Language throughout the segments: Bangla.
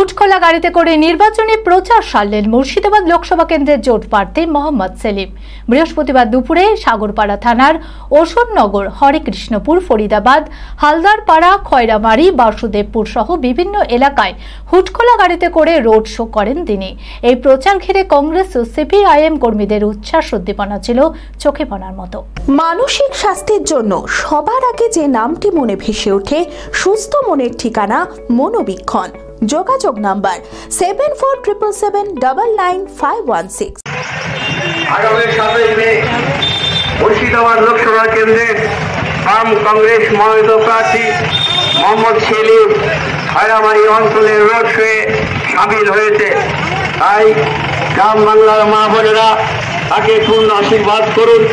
হুটখোলা গাড়িতে করে নির্বাচনী প্রচার সারলেন মুর্শিদাবাদ লোকসভা কেন্দ্রের জোট প্রার্থী মোহাম্মদ সেলিম। বৃহস্পতিবার দুপুরে সাগরপাড়া থানার অশোকনগর, হরেকৃষ্ণপুর, ফরিদাবাদ, হালদারপাড়া, খয়রামারি, বাসুদেবপুর সহ বিভিন্ন এলাকায় হুটখোলা গাড়িতে করে রোড শো করেন তিনি। এই প্রচার ঘিরে কংগ্রেস ও সিপিআইএম কর্মীদের উচ্ছ্বাস উদ্দীপনা ছিল চোখে পড়ার মতো। মানসিক স্বাস্থ্যের জন্য সবার আগে যে নামটি মনে ভেসে ওঠে, সুস্থ মনের ঠিকানা মনোবীক্ষণ। যোগাযোগ নাম্বার 7477799516। আগামী 7 মে মুর্শিদাবাদ লোকসভা কেন্দ্রের বাম কংগ্রেস মনোনীত প্রার্থী মোহাম্মদ সেলিম খয়রামারি অঞ্চলের রোড শোয়ে সামিল হয়েছে। তাই গ্রাম বাংলার মা বোনেরা তাকে পূর্ণ আশীর্বাদ করুন।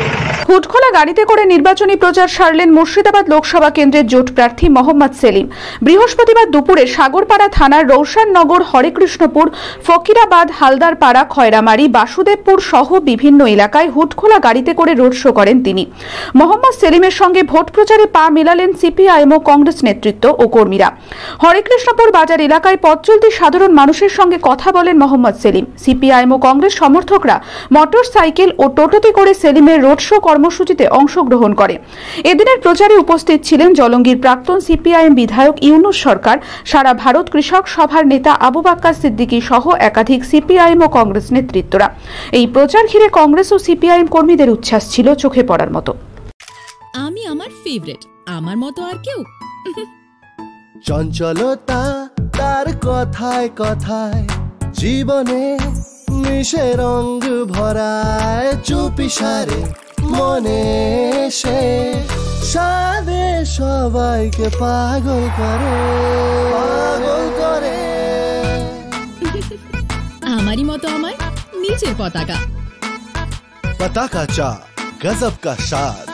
হুটখোলা গাড়িতে করে নির্বাচনী প্রচার সারলেন মুর্শিদাবাদ লোকসভা কেন্দ্রের জোট প্রার্থী মোহাম্মদ সেলিম। বৃহস্পতিবার দুপুরে সাগরপাড়া থানার রৌশননগর, হরেকৃষ্ণপুর, ফকিরাবাদ, হালদারপাড়া, খয়রামারি, বাসুদেবপুর সহ বিভিন্ন এলাকায় হুটখোলা গাড়িতে করে রোড শো করেন তিনি। মোহাম্মদ সেলিমের সঙ্গে ভোট প্রচারে পা মেলালেন সিপিআইএম ও কংগ্রেস নেতৃত্ব ও কর্মীরা। হরেকৃষ্ণপুর বাজার এলাকায় পথ চলতি সাধারণ মানুষের সঙ্গে কথা বলেন মোহাম্মদ সেলিম। সিপিআইএম ও কংগ্রেস সমর্থকরা মোটর সাইকেল ও টোটোতে করে সেলিমের রোড শো কর্মসূচিতে অংশগ্রহণ করে। এদিনের প্রচারে উপস্থিত ছিলেন জলঙ্গির প্রাক্তন সিপিআইএম বিধায়ক ইউনুস সরকার, সারা ভারত কৃষক সভার নেতা আবু বাক্কার সিদ্দিকী সহ একাধিক সিপিআইএম ও কংগ্রেস নেতৃত্বরা। এই প্রচার ঘিরে কংগ্রেস ও সিপিআইএম কর্মীদের উচ্ছ্বাস ছিল চোখে পড়ার মতো। আমি আমার ফেভারিট, আমার মতো আর কেউ। চঞ্চলতা তার কথায় কথায় জীবনে মিশে রঙ ভরায়, চুপি সারে মনে সে সাদে সবাইকে পাগল করে, পাগল করে। আমারই মতো আমার নিচের পতাকা। পতাকা চা, গজব কা স্বাদ।